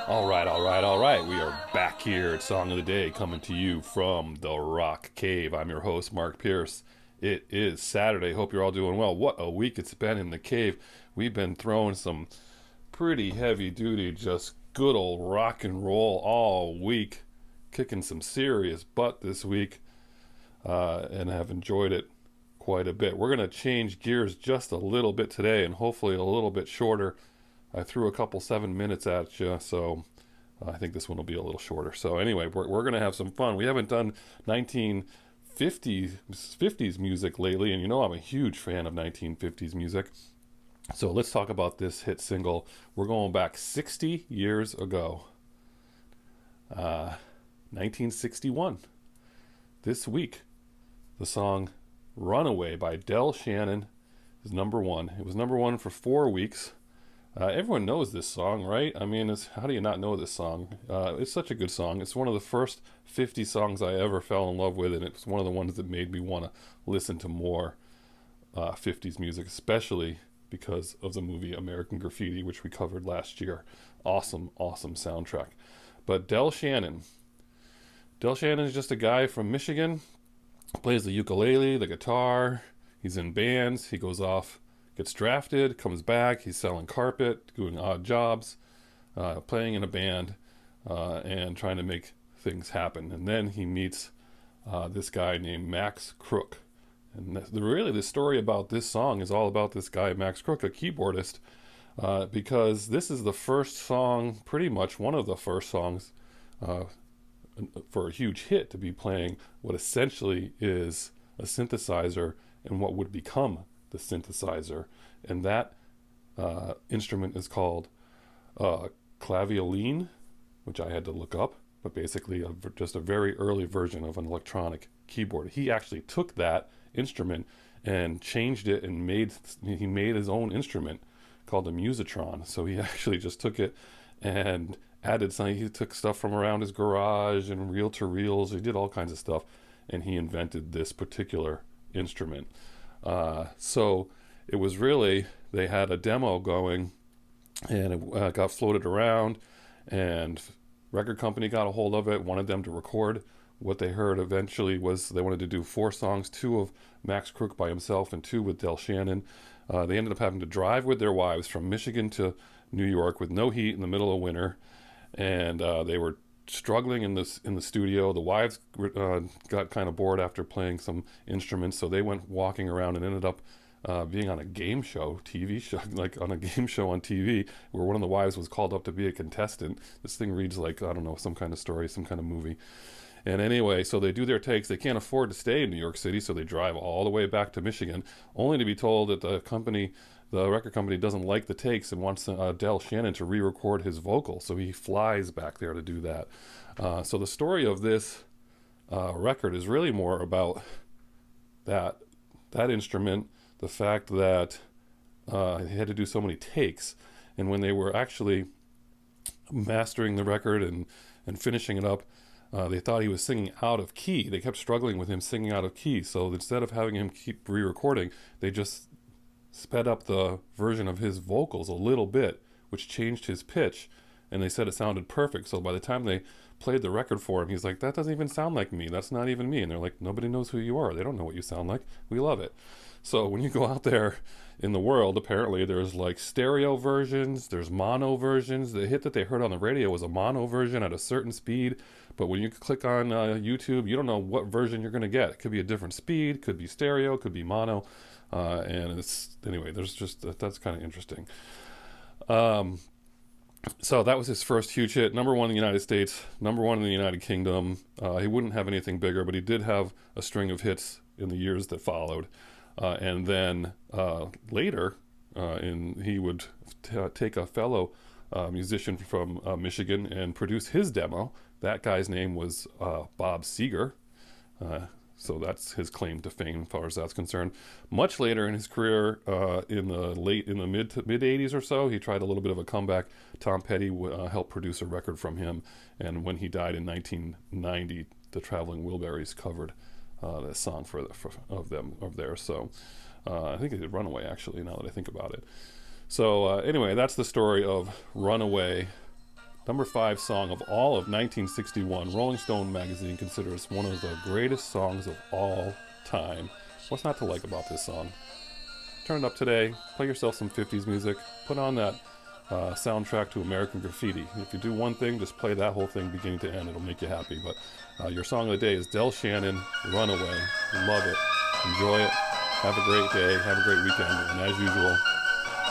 All right. We are back here at Song of the Day, coming to you from the Rock Cave. I'm your host, Mark Pierce. It is Saturday. Hope you're all doing well. What a week it's been in the cave. We've been throwing some pretty heavy duty, just good old rock and roll all week, kicking some serious butt this week, and have enjoyed it quite a bit. We're going to change gears just a little bit today, and hopefully a little bit shorter. I threw a couple 7 minutes at you, so I think this one will be a little shorter. So anyway, we're going to have some fun. We haven't done 1950s music lately, and you know I'm a huge fan of 1950s music. So let's talk about this hit single. We're going back 60 years ago. 1961. This week, the song Runaway by Del Shannon is number one. It was number one for 4 weeks. Everyone knows this song, right? I mean, how do you not know this song? It's such a good song. It's one of the first 50 songs I ever fell in love with, and it's one of the ones that made me want to listen to more 50s music, especially because of the movie American Graffiti, which we covered last year. Awesome, awesome soundtrack. But Del Shannon is just a guy from Michigan, plays the ukulele, the guitar, he's in bands, he goes off, gets drafted, comes back, he's selling carpet, doing odd jobs, playing in a band, and trying to make things happen. And then he meets this guy named Max Crook. And really the story about this song is all about this guy, Max Crook, a keyboardist, because this is the first song, pretty much one of the first songs for a huge hit to be playing what essentially is a synthesizer and what would become the synthesizer, and that instrument is called clavioline, which I had to look up, but basically just a very early version of an electronic keyboard. He actually took that instrument and changed it and he made his own instrument called a musitron. So he actually just took it and added something. He took stuff from around his garage and reel-to-reels. He did all kinds of stuff, and he invented this particular instrument. So it was really, they had a demo going, and it got floated around, and record company got a hold of it, wanted them to record. What they heard eventually was they wanted to do 4 songs, 2 of Max Crook by himself and 2 with Del Shannon. They ended up having to drive with their wives from Michigan to New York with no heat in the middle of winter, and they were struggling in the studio. The wives got kind of bored after playing some instruments, so they went walking around and ended up being on a game show, TV show, like on a game show on TV, where one of the wives was called up to be a contestant. This thing reads like, I don't know, some kind of story, some kind of movie. And anyway, so they do their takes. They can't afford to stay in New York City, so they drive all the way back to Michigan, only to be told that the record company doesn't like the takes and wants Del Shannon to re-record his vocal. So he flies back there to do that. So the story of this record is really more about that instrument, the fact that he had to do so many takes. And when they were actually mastering the record and finishing it up, they thought he was singing out of key. They kept struggling with him singing out of key. So instead of having him keep re-recording, they just sped up the version of his vocals a little bit, which changed his pitch, and they said it sounded perfect. So by the time they played the record for him, he's like, that doesn't even sound like me. That's not even me. And they're like, nobody knows who you are. They don't know what you sound like. We love it. So when you go out there in the world, apparently there's like stereo versions, there's mono versions. The hit that they heard on the radio was a mono version at a certain speed, but when you click on YouTube, you don't know what version you're going to get. It could be a different speed, could be stereo, could be mono, and it's, anyway, there's just, that's kind of interesting. So that was his first huge hit, number one in the United States, number one in the United Kingdom. He wouldn't have anything bigger, but he did have a string of hits in the years that followed. And then later, he would take a fellow musician from Michigan and produce his demo. That guy's name was Bob Seger. So that's his claim to fame as far as that's concerned. Much later in his career, in the mid 80s or so, he tried a little bit of a comeback. Tom Petty helped produce a record from him, and when he died in 1990, the Traveling Wilburys covered this song of theirs. So I think they did Runaway, actually, now that I think about it. So anyway, that's the story of Runaway Number 5 song of all of 1961. Rolling Stone magazine considers one of the greatest songs of all time. What's not to like about this song? Turn it up today, play yourself some 50s music, put on that soundtrack to American Graffiti. If you do one thing, just play that whole thing beginning to end. It'll make you happy. But your song of the day is Del Shannon, Runaway. Love it. Enjoy it. Have a great day. Have a great weekend. And as usual,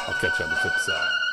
I'll catch you on the flip side.